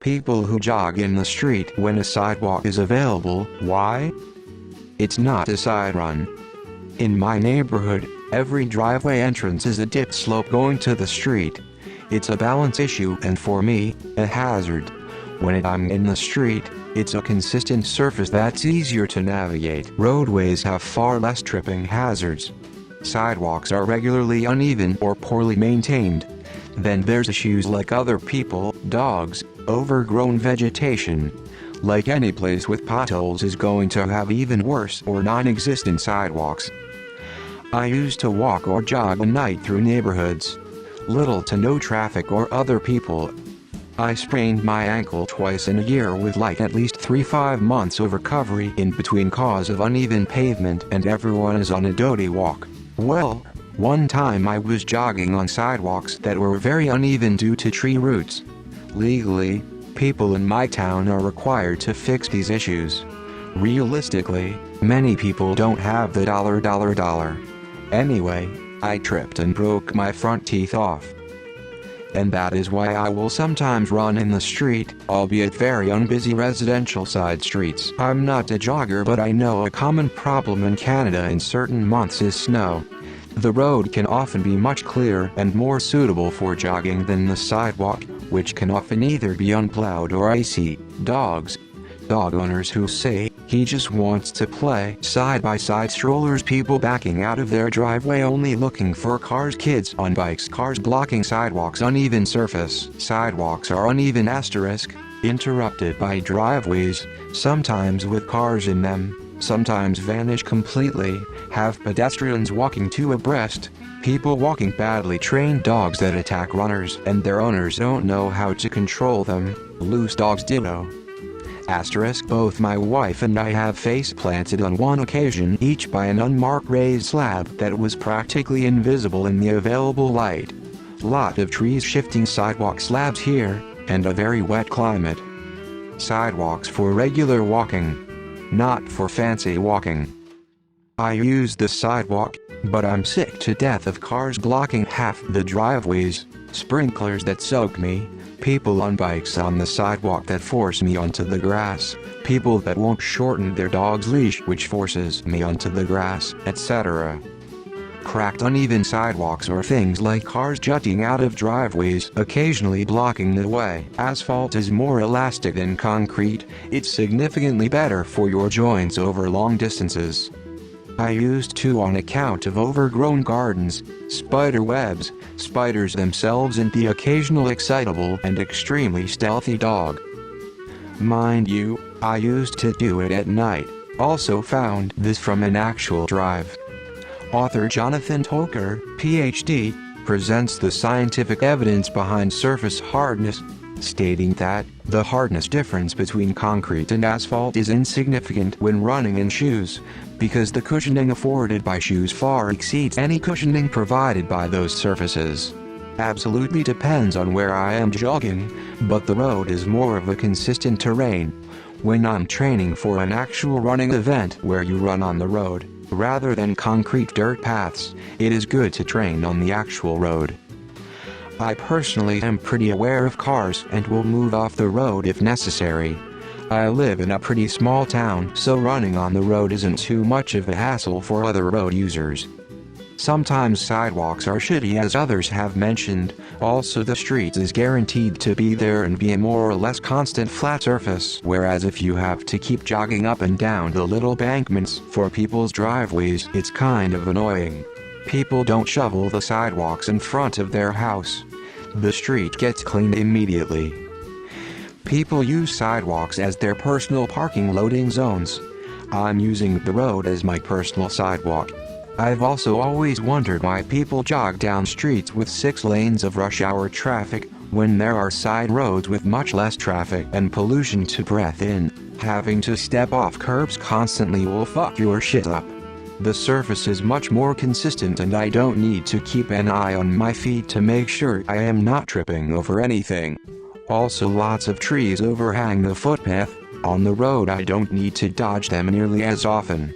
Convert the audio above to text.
People who jog in the street when a sidewalk is available. Why? It's not a side run. In my neighborhood, every driveway entrance is a dip slope going to the street. It's a balance issue and for me, a hazard. When I'm in the street, it's a consistent surface that's easier to navigate. Roadways have far less tripping hazards. Sidewalks are regularly uneven or poorly maintained. Then there's issues like other people, dogs, overgrown vegetation. Like any place with potholes is going to have even worse or non-existent sidewalks. I used to walk or jog at night through neighborhoods. Little to no traffic or other people. I sprained my ankle twice in a year with like at least 3-5 months of recovery in between cause of uneven pavement and everyone is on a doty walk. Well, one time I was jogging on sidewalks that were very uneven due to tree roots. Legally, people in my town are required to fix these issues. Realistically, many people don't have the dollar. Anyway, I tripped and broke my front teeth off. And that is why I will sometimes run in the street, albeit very unbusy residential side streets. I'm not a jogger, but I know a common problem in Canada in certain months is snow. The road can often be much clearer and more suitable for jogging than the sidewalk, which can often either be unplowed or icy. Dog owners who say, "He just wants to play." Side-by-side strollers, people backing out of their driveway only looking for cars, kids on bikes, cars blocking sidewalks, uneven surface. Sidewalks are uneven *, interrupted by driveways, sometimes with cars in them, sometimes vanish completely, have pedestrians walking two abreast, people walking, badly trained dogs that attack runners and their owners don't know how to control them, loose dogs ditto. Both my wife and I have face planted on one occasion, each by an unmarked raised slab that was practically invisible in the available light. Lot of trees shifting sidewalk slabs here, and a very wet climate. Sidewalks for regular walking, not for fancy walking. I use the sidewalk, but I'm sick to death of cars blocking half the driveways, sprinklers that soak me, people on bikes on the sidewalk that force me onto the grass, people that won't shorten their dog's leash which forces me onto the grass, etc. Cracked uneven sidewalks or things like cars jutting out of driveways, occasionally blocking the way. Asphalt is more elastic than concrete, it's significantly better for your joints over long distances. I used to on account of overgrown gardens, spider webs, spiders themselves and the occasional excitable and extremely stealthy dog. Mind you, I used to do it at night. Also found this from an actual drive. Author Jonathan Toker, Ph.D., presents the scientific evidence behind surface hardness, stating that the hardness difference between concrete and asphalt is insignificant when running in shoes, because the cushioning afforded by shoes far exceeds any cushioning provided by those surfaces. Absolutely depends on where I am jogging, but the road is more of a consistent terrain. When I'm training for an actual running event where you run on the road, rather than concrete dirt paths, it is good to train on the actual road. I personally am pretty aware of cars and will move off the road if necessary. I live in a pretty small town, so running on the road isn't too much of a hassle for other road users. Sometimes sidewalks are shitty, as others have mentioned, also the streets is guaranteed to be there and be a more or less constant flat surface, whereas if you have to keep jogging up and down the little bankments for people's driveways, it's kind of annoying. People don't shovel the sidewalks in front of their house. The street gets cleaned immediately. People use sidewalks as their personal parking loading zones. I'm using the road as my personal sidewalk. I've also always wondered why people jog down streets with 6 lanes of rush hour traffic, when there are side roads with much less traffic and pollution to breathe in. Having to step off curbs constantly will fuck your shit up. The surface is much more consistent and I don't need to keep an eye on my feet to make sure I am not tripping over anything. Also, lots of trees overhang the footpath. On the road I don't need to dodge them nearly as often.